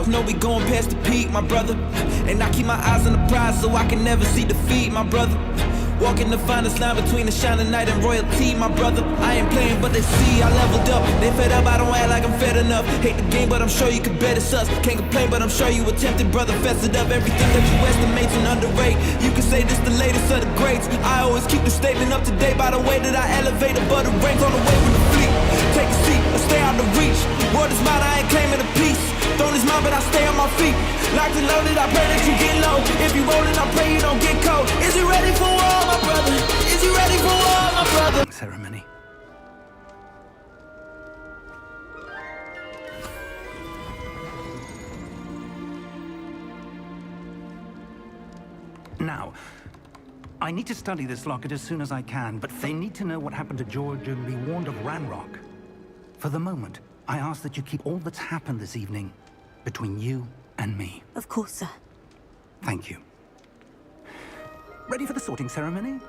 know we going past the peak, my brother. And I keep my eyes on the prize so I can never see defeat, my brother. Walking the finest line between the shining night and royalty, my brother. I ain't playing, but they see I leveled up. They fed up, I don't act like I'm fed enough. Hate the game, but I'm sure you could bet it's us. Can't complain, but I'm sure you attempted, brother. Fested up everything that you estimate and underrate. You can say this the latest of the greats. I always keep the statement up to date by the way that I elevate above the ranks on the way with the fleet. Take a seat or stay out of reach. Word is mine, I ain't claiming a piece. Throne is mine, but I stay on my feet. Locked and loaded, I pray that you get low. If you rollin', I pray you don't get cold. Is you ready for war, my brother? Is you ready for war, my brother? Ceremony. Now, I need to study this locket as soon as I can, but they need to know what happened to George and be warned of Ranrock. For the moment, I ask that you keep all that's happened this evening between you and me. Of course, sir. Thank you. Ready for the sorting ceremony?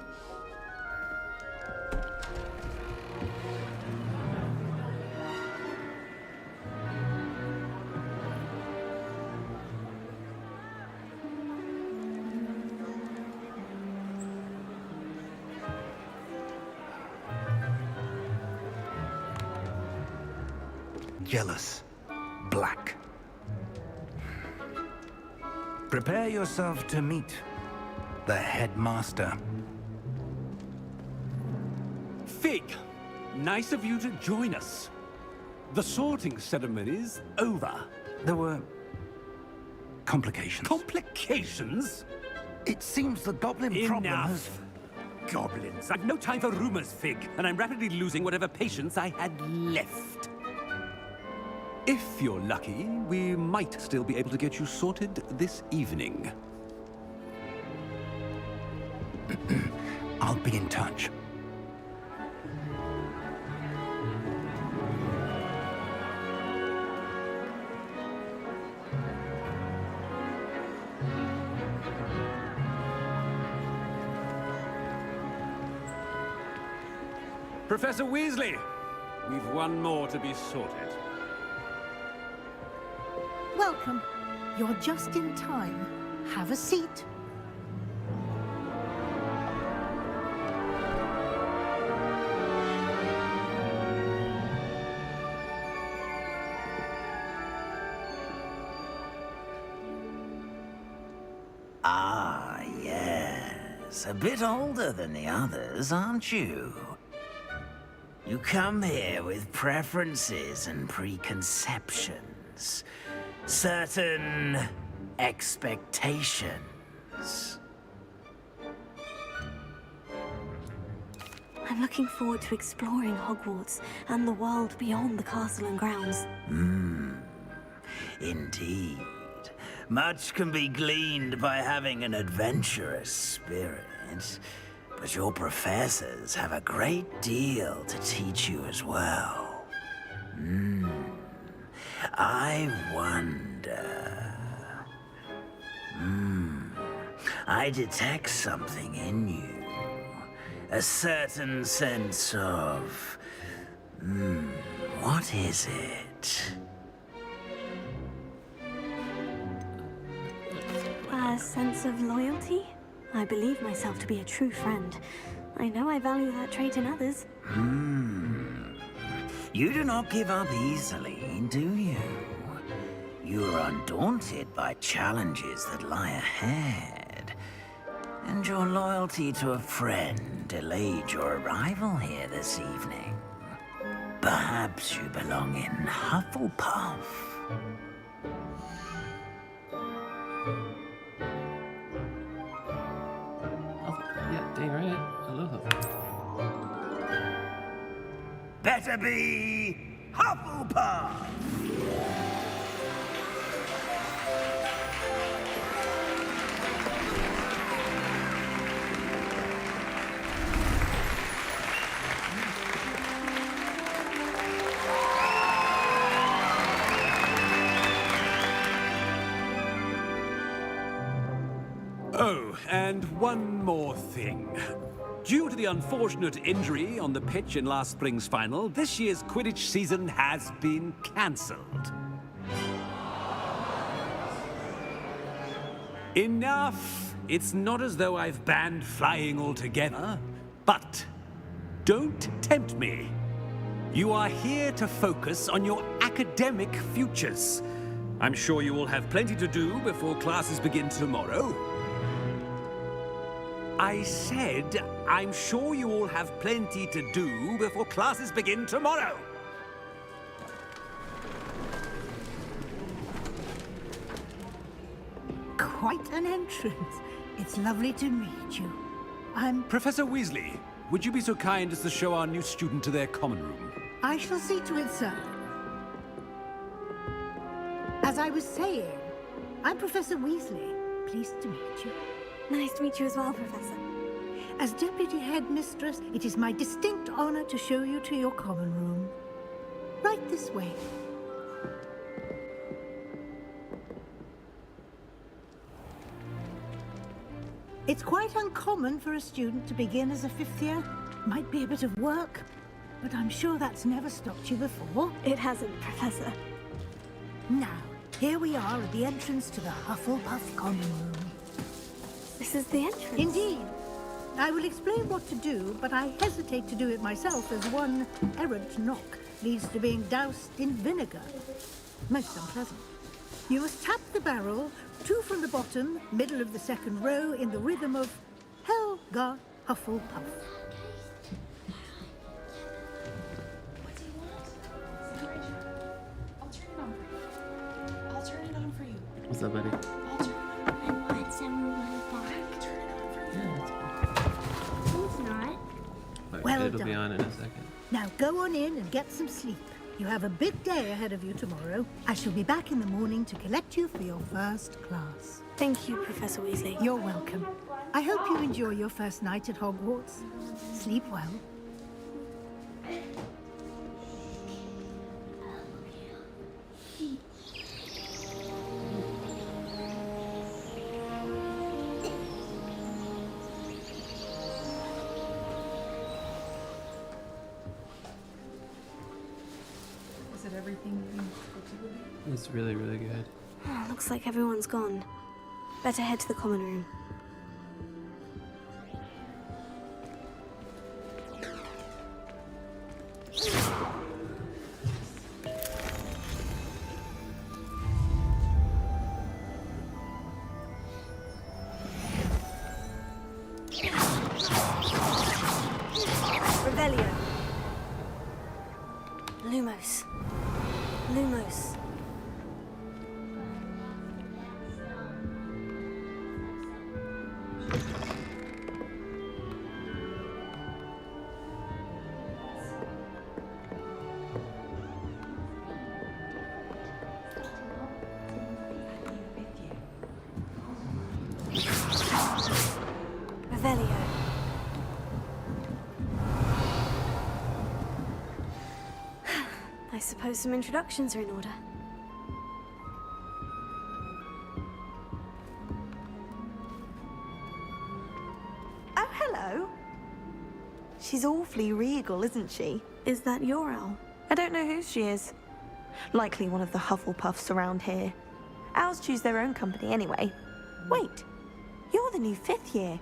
Jealous. Black. Prepare yourself to meet the headmaster. Fig, nice of you to join us. The sorting ceremony's over. There were complications. Complications? It seems the goblin problem has... Enough. Goblins. I've no time for rumors, Fig, and I'm rapidly losing whatever patience I had left. If you're lucky, we might still be able to get you sorted this evening. I'll be in touch. Professor Weasley, we've one more to be sorted. Welcome. You're just in time. Have a seat. Ah, yes. A bit older than the others, aren't you? You come here with preferences and preconceptions. Certain expectations. I'm looking forward to exploring Hogwarts and the world beyond the castle and grounds. Indeed. Much can be gleaned by having an adventurous spirit. But your professors have a great deal to teach you as well. I wonder... I detect something in you. A certain sense of... what is it? A sense of loyalty? I believe myself to be a true friend. I know I value that trait in others. You do not give up easily, do you? You are undaunted by challenges that lie ahead. And your loyalty to a friend delayed your arrival here this evening. Perhaps you belong in Hufflepuff. Yeah, dang right. I love Hufflepuff. Better be Hufflepuff! Oh, and one more thing. Due to the unfortunate injury on the pitch in last spring's final, this year's Quidditch season has been cancelled. Enough! It's not as though I've banned flying altogether, but don't tempt me. You are here to focus on your academic futures. I'm sure you will have plenty to do before classes begin tomorrow. I said, I'm sure you all have plenty to do before classes begin tomorrow. Quite an entrance. It's lovely to meet you. Professor Weasley, would you be so kind as to show our new student to their common room? I shall see to it, sir. As I was saying, I'm Professor Weasley. Pleased to meet you. Nice to meet you as well, Professor. As Deputy Headmistress, it is my distinct honor to show you to your common room. Right this way. It's quite uncommon for a student to begin as a fifth year. Might be a bit of work, but I'm sure that's never stopped you before. It hasn't, Professor. Now, here we are at the entrance to the Hufflepuff common room. This is the entrance. Indeed. I will explain what to do, but I hesitate to do it myself as one errant knock leads to being doused in vinegar. Most unpleasant. You must tap the barrel, 2 from the bottom, middle of the second row, in the rhythm of Helga Hufflepuff. I'll turn it on for you. What's up, buddy? I want someone back. Turn it on for you. Yeah, it's cool. It's not. Alright, Well it'll be done. on in a second. Now go on in and get some sleep. You have a big day ahead of you tomorrow. I shall be back in the morning to collect you for your first class. Thank you, Professor Weasley. You're welcome. I hope you enjoy your first night at Hogwarts. Sleep well. Is it everything you expected it would be? It's really, really good. Oh, looks like everyone's gone. Better head to the common room. Revelio. Lumos. Lumos. Revelio. I suppose some introductions are in order. Oh, hello. She's awfully regal, isn't she? Is that your owl? I don't know who she is. Likely one of the Hufflepuffs around here. Owls choose their own company anyway. Wait, you're the new fifth year.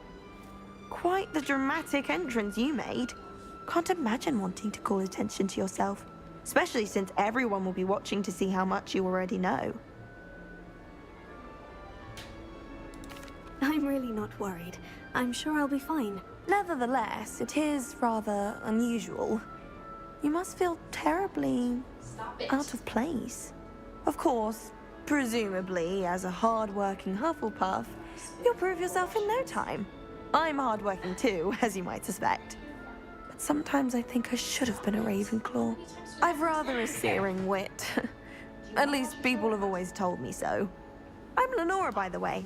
Quite the dramatic entrance you made. Can't imagine wanting to call attention to yourself, especially since everyone will be watching to see how much you already know. I'm really not worried. I'm sure I'll be fine. Nevertheless, it is rather unusual. You must feel terribly Stop it. out of place. Of course, presumably, as a hard-working Hufflepuff, you'll prove yourself in no time. I'm hard-working too, as you might suspect. But sometimes I think I should have been a Ravenclaw. I've rather a searing wit. At least people have always told me so. I'm Lenora, by the way.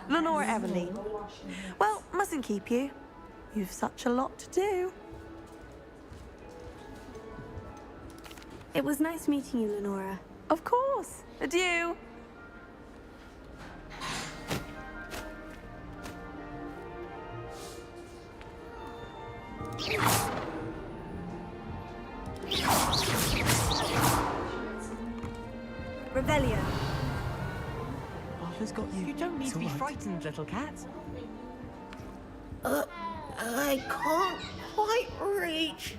Lenora Everly. Well, mustn't keep you. You've such a lot to do. It was nice meeting you, Lenora. Of course. Adieu. Revelio. Niffler's got you. You don't need It's to be all right. frightened, little cat. I can't quite reach.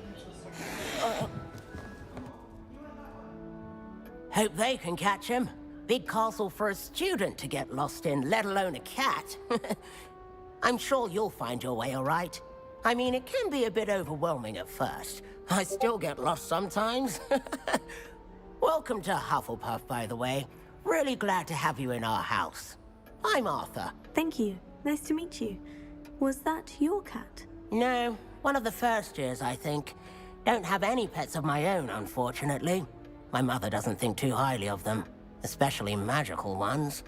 Hope they can catch him. Big castle for a student to get lost in, let alone a cat. I'm sure you'll find your way all right. I mean, it can be a bit overwhelming at first. I still get lost sometimes. Welcome to Hufflepuff, by the way. Really glad to have you in our house. I'm Arthur. Thank you. Nice to meet you. Was that your cat? No, one of the first years, I think. Don't have any pets of my own, unfortunately. My mother doesn't think too highly of them, especially magical ones.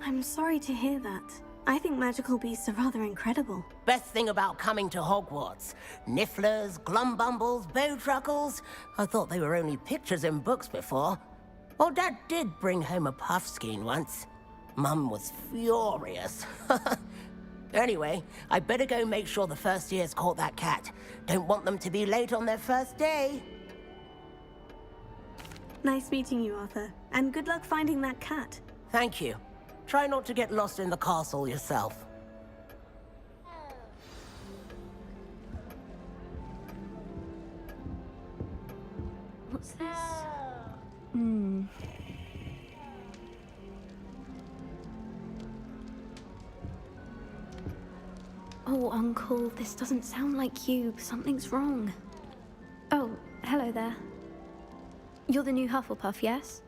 I'm sorry to hear that. I think magical beasts are rather incredible. Best thing about coming to Hogwarts. Nifflers, glumbumbles, bowtruckles. I thought they were only pictures in books before. Well, Dad did bring home a puffskein once. Mum was furious. Anyway, I better go make sure the first years caught that cat. Don't want them to be late on their first day. Nice meeting you, Arthur. And good luck finding that cat. Thank you. Try not to get lost in the castle yourself. What's this? Oh, Uncle, this doesn't sound like you. Something's wrong. Oh, hello there. You're the new Hufflepuff, yes?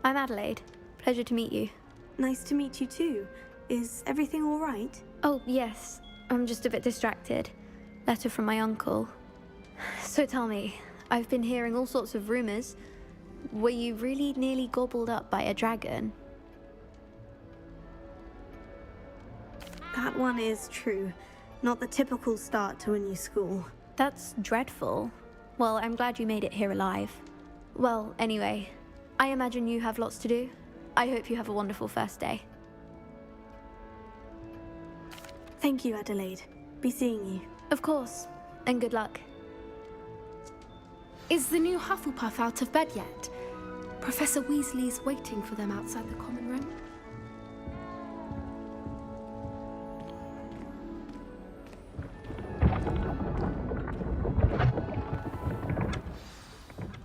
I'm Adelaide. Pleasure to meet you. Nice to meet you too. Is everything all right? Oh, yes. I'm just a bit distracted. Letter from my uncle. So tell me, I've been hearing all sorts of rumors. Were you really nearly gobbled up by a dragon? That one is true. Not the typical start to a new school. That's dreadful. Well, I'm glad you made it here alive. Well, anyway, I imagine you have lots to do. I hope you have a wonderful first day. Thank you, Adelaide. Be seeing you. Of course, and good luck. Is the new Hufflepuff out of bed yet? Professor Weasley's waiting for them outside the common room.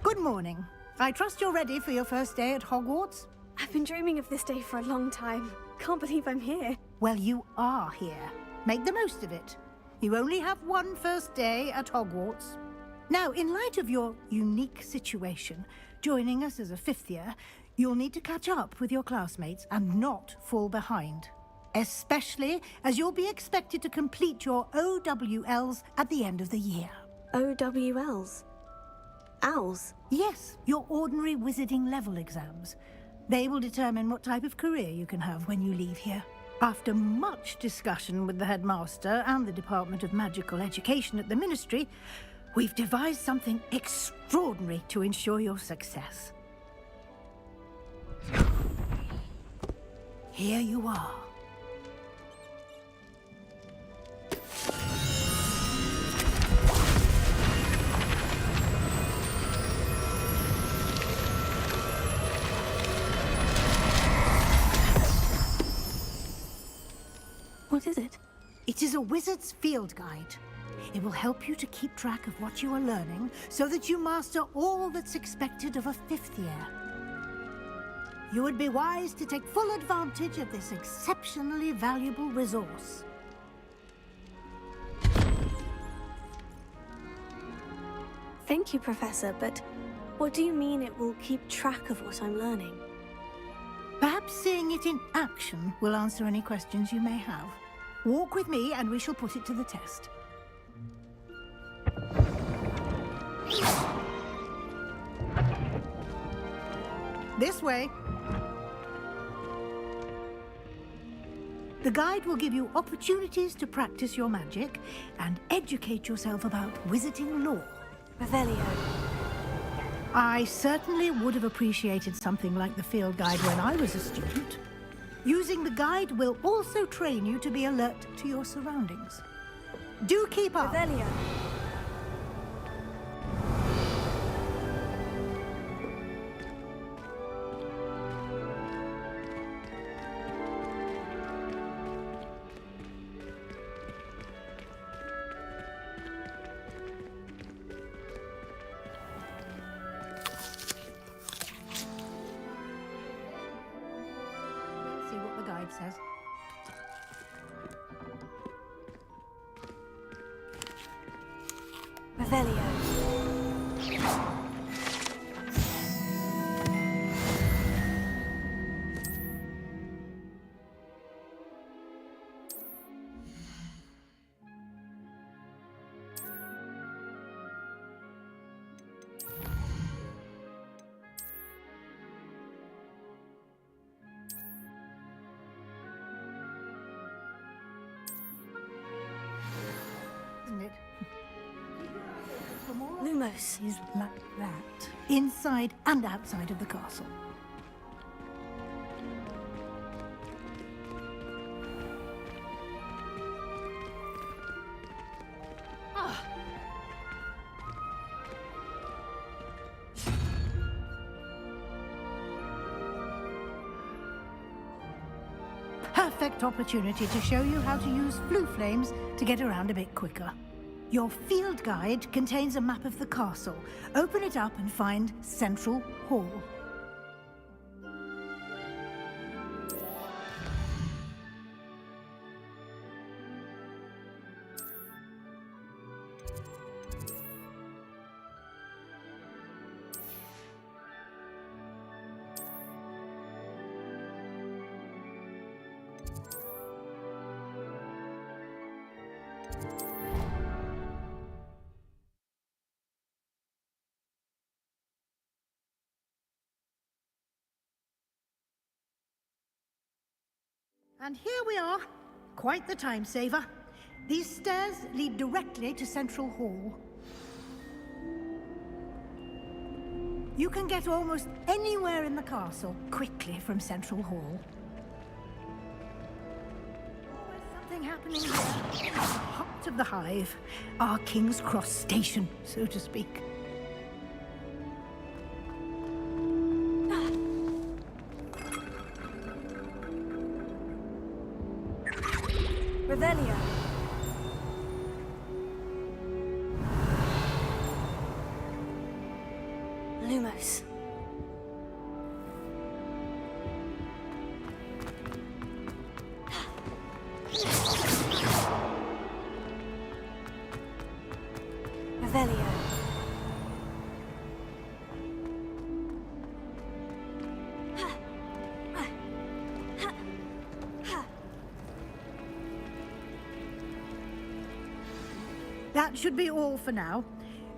Good morning. I trust you're ready for your first day at Hogwarts? I've been dreaming of this day for a long time. Can't believe I'm here. Well, you are here. Make the most of it. You only have one first day at Hogwarts. Now, in light of your unique situation, joining us as a fifth year, you'll need to catch up with your classmates and not fall behind. Especially as you'll be expected to complete your OWLs at the end of the year. OWLs? Owls? Yes, your ordinary wizarding level exams. They will determine what type of career you can have when you leave here. After much discussion with the headmaster and the Department of Magical Education at the Ministry, we've devised something extraordinary to ensure your success. Here you are. What is it? It is a wizard's field guide. It will help you to keep track of what you are learning so that you master all that's expected of a fifth year. You would be wise to take full advantage of this exceptionally valuable resource. Thank you, Professor, but what do you mean it will keep track of what I'm learning? Perhaps seeing it in action will answer any questions you may have. Walk with me and we shall put it to the test. This way. The guide will give you opportunities to practice your magic and educate yourself about wizarding lore. Revelio. I certainly would have appreciated something like the field guide when I was a student. Using the guide will also train you to be alert to your surroundings. Do keep up. Revelio. Revelio. Isn't it? Lumos. Is like that, inside and outside of the castle. Perfect opportunity to show you how to use flue flames to get around a bit quicker. Your field guide contains a map of the castle. Open it up and find Central Hall. And here we are. Quite the time saver. These stairs lead directly to Central Hall. You can get almost anywhere in the castle quickly from Central Hall. Always something happening here. In the heart of the hive. Our King's Cross station, so to speak. Revelio. Lumos. Revelio. That should be all for now.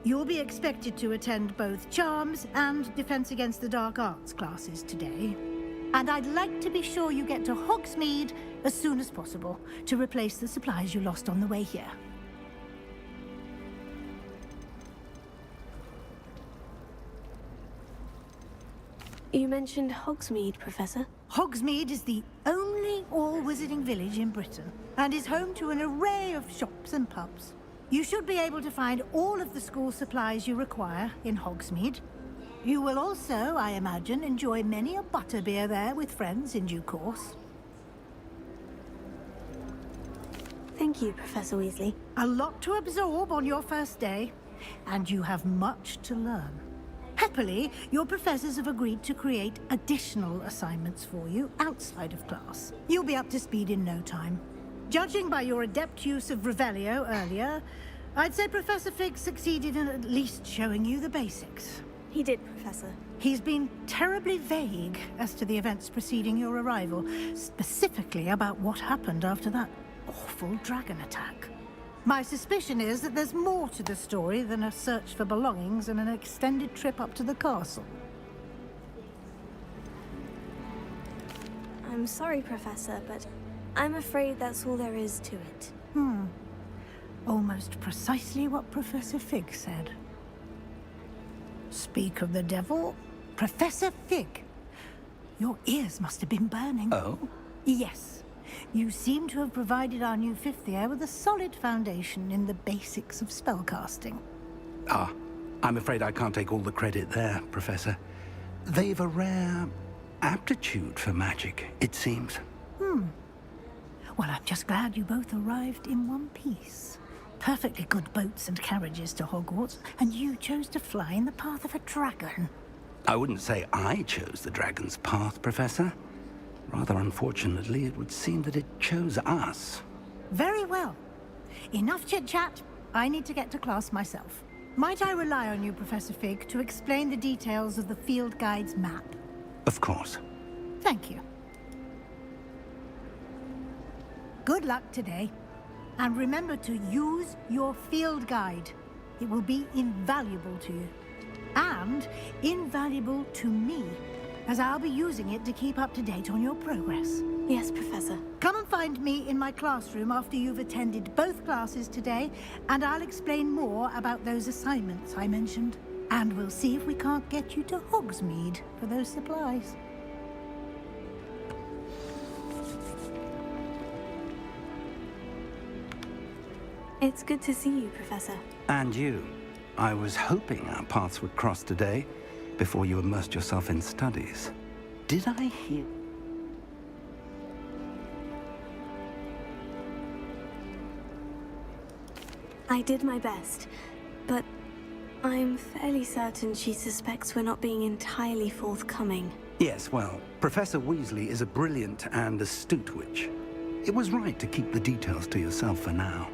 You'll be expected to attend both Charms and Defense Against the Dark Arts classes today. And I'd like to be sure you get to Hogsmeade as soon as possible to replace the supplies you lost on the way here. You mentioned Hogsmeade, Professor. Hogsmeade is the only all-wizarding village in Britain and is home to an array of shops and pubs. You should be able to find all of the school supplies you require in Hogsmeade. You will also, I imagine, enjoy many a butterbeer there with friends in due course. Thank you, Professor Weasley. A lot to absorb on your first day, and you have much to learn. Happily, your professors have agreed to create additional assignments for you outside of class. You'll be up to speed in no time. Judging by your adept use of Revelio earlier, I'd say Professor Fig succeeded in at least showing you the basics. He did, Professor. He's been terribly vague as to the events preceding your arrival, specifically about what happened after that awful dragon attack. My suspicion is that there's more to the story than a search for belongings and an extended trip up to the castle. I'm sorry, Professor, but I'm afraid that's all there is to it. Almost precisely what Professor Fig said. Speak of the devil, Professor Fig. Your ears must have been burning. Oh? Yes. You seem to have provided our new fifth year with a solid foundation in the basics of spellcasting. Ah, I'm afraid I can't take all the credit there, Professor. They've a rare aptitude for magic, it seems. Well, I'm just glad you both arrived in one piece. Perfectly good boats and carriages to Hogwarts, and you chose to fly in the path of a dragon. I wouldn't say I chose the dragon's path, Professor. Rather unfortunately, it would seem that it chose us. Very well. Enough chit-chat. I need to get to class myself. Might I rely on you, Professor Fig, to explain the details of the field guide's map? Of course. Thank you. Good luck today. And remember to use your field guide. It will be invaluable to you. And invaluable to me, as I'll be using it to keep up to date on your progress. Yes, Professor. Come and find me in my classroom after you've attended both classes today, and I'll explain more about those assignments I mentioned. And we'll see if we can't get you to Hogsmeade for those supplies. It's good to see you, Professor. And you. I was hoping our paths would cross today, before you immersed yourself in studies. Did I hear... I did my best, but I'm fairly certain she suspects we're not being entirely forthcoming. Yes, well, Professor Weasley is a brilliant and astute witch. It was right to keep the details to yourself for now.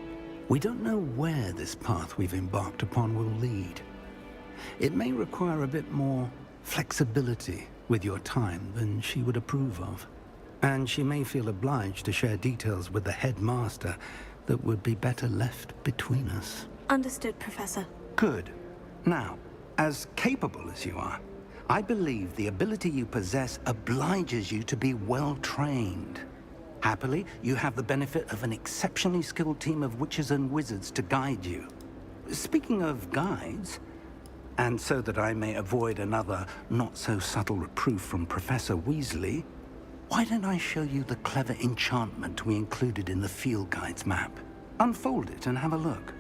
We don't know where this path we've embarked upon will lead. It may require a bit more flexibility with your time than she would approve of. And she may feel obliged to share details with the headmaster that would be better left between us. Understood, Professor. Good. Now, as capable as you are, I believe the ability you possess obliges you to be well-trained. Happily, you have the benefit of an exceptionally skilled team of witches and wizards to guide you. Speaking of guides, and so that I may avoid another not-so-subtle reproof from Professor Weasley, why don't I show you the clever enchantment we included in the field guide's map? Unfold it and have a look.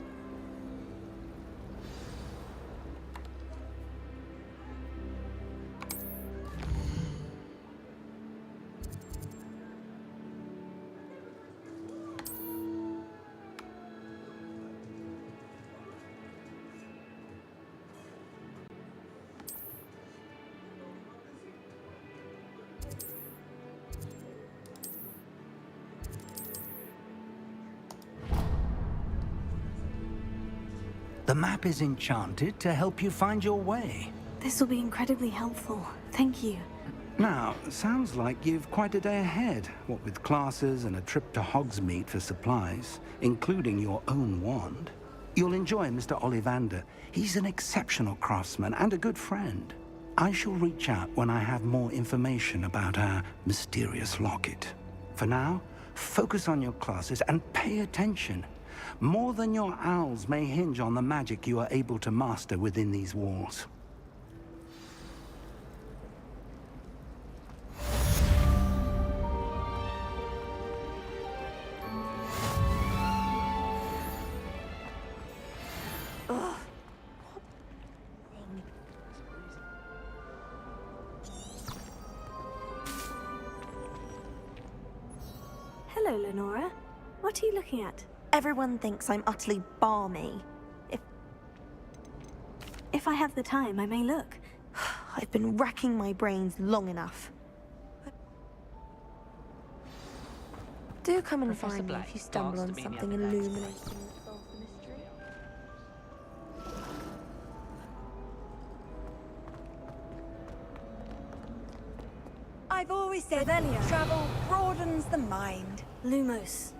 The map is enchanted to help you find your way. This will be incredibly helpful. Thank you. Now, sounds like you've quite a day ahead, what with classes and a trip to Hogsmeade for supplies, including your own wand. You'll enjoy Mr. Ollivander. He's an exceptional craftsman and a good friend. I shall reach out when I have more information about our mysterious locket. For now, focus on your classes and pay attention. More than your owls may hinge on the magic you are able to master within these walls. Hello, Lenora. What are you looking at? Everyone thinks I'm utterly balmy. If I have the time, I may look. I've been racking my brains long enough. Do come and find me if you stumble on something illuminating the solve the mystery. I've always said travel broadens the mind. Lumos.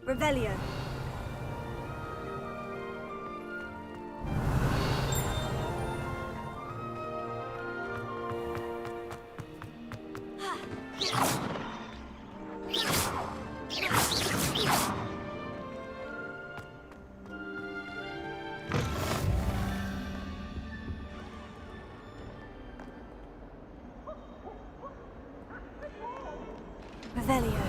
Revelio. Revelio.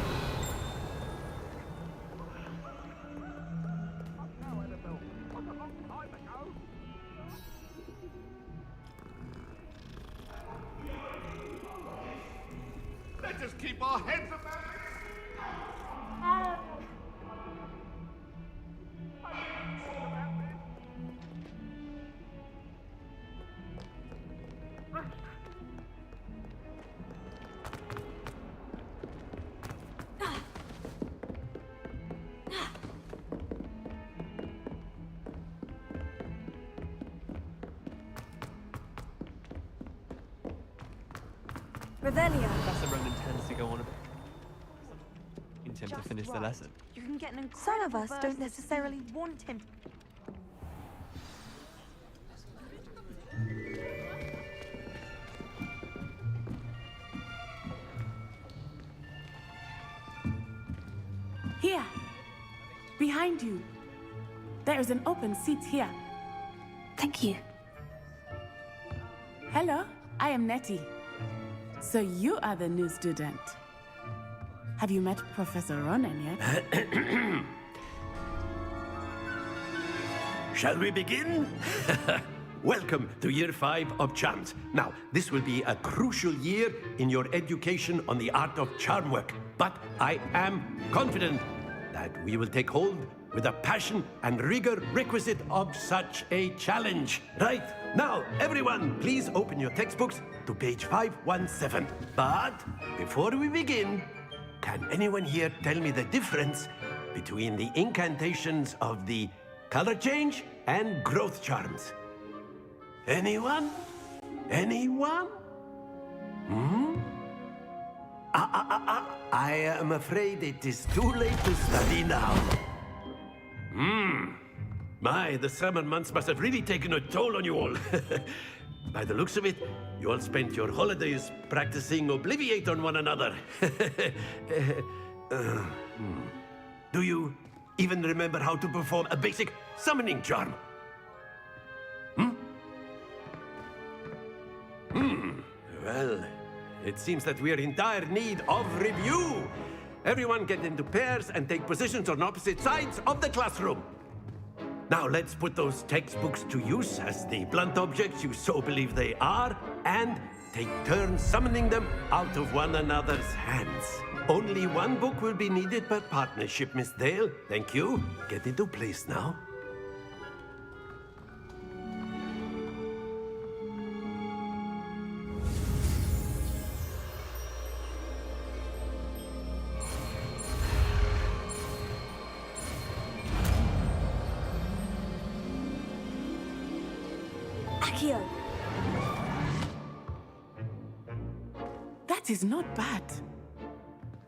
Let us keep our heads about it. Revelio. Professor Ronan tends to go on a bit. Need him to finish the lesson. You can get an Some of us don't necessarily want him. Here, behind you. There is an open seat here. Thank you. Hello, I am Nettie. So you are the new student. Have you met Professor Ronan yet? Shall we begin? Welcome to Year 5 of Charms. Now, this will be a crucial year in your education on the art of charm work. But I am confident that we will take hold with the passion and rigor requisite of such a challenge. Right, now, everyone, please open your textbooks to page 517. But before we begin, can anyone here tell me the difference between the incantations of the color change and growth charms? Anyone? Anyone? I am afraid it is too late to study now. My, the summer months must have really taken a toll on you all. By the looks of it, you all spent your holidays practicing Obliviate on one another. Do you even remember how to perform a basic summoning charm? Well, it seems that we are in dire need of review. Everyone get into pairs and take positions on opposite sides of the classroom. Now let's put those textbooks to use as the blunt objects you so believe they are, and take turns summoning them out of one another's hands. Only one book will be needed per partnership, Miss Dale. Thank you. Get into place now. That is not bad.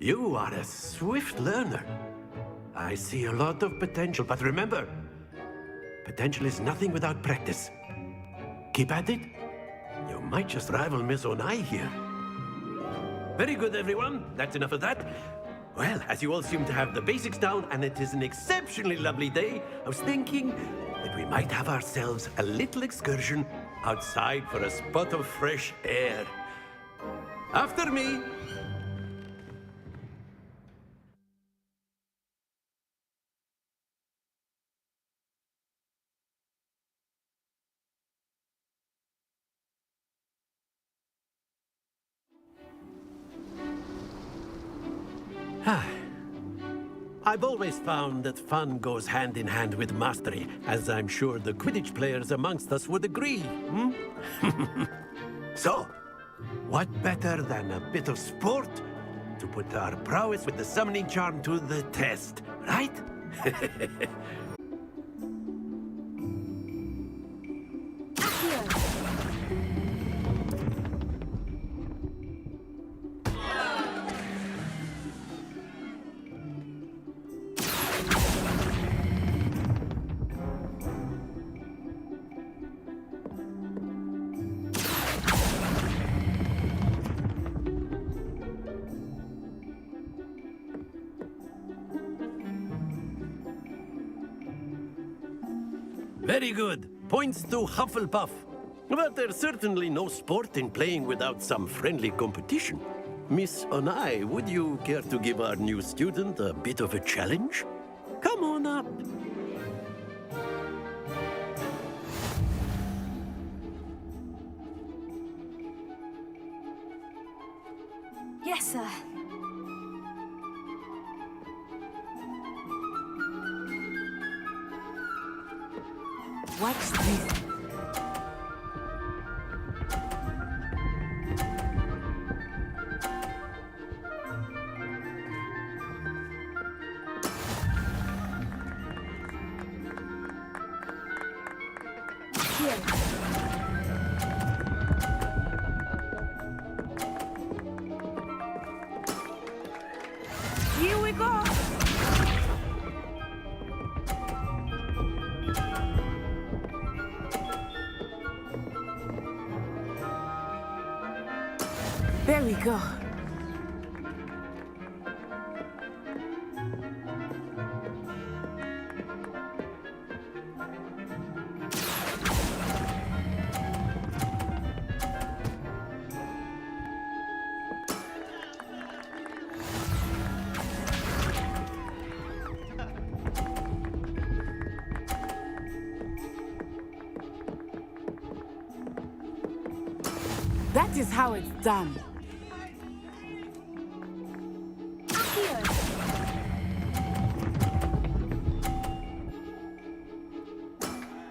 You are a swift learner. I see a lot of potential, but remember, potential is nothing without practice. Keep at it. You might just rival Miss Onai here. Very good, everyone. That's enough of that. Well, as you all seem to have the basics down, and it is an exceptionally lovely day, I was thinking that we might have ourselves a little excursion outside for a spot of fresh air. After me. I've always found that fun goes hand in hand with mastery, as I'm sure the Quidditch players amongst us would agree. So, what better than a bit of sport to put our prowess with the summoning charm to the test, right? Very good. Points to Hufflepuff. But there's certainly no sport in playing without some friendly competition. Miss Onai, would you care to give our new student a bit of a challenge? Come on up. Yes, sir. What's this? Here we go. There we go. That is how it's done.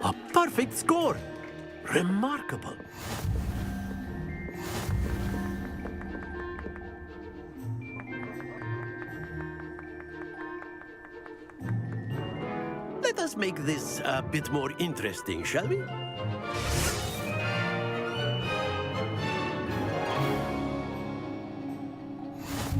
A perfect score. Remarkable. Let us make this a bit more interesting, shall we?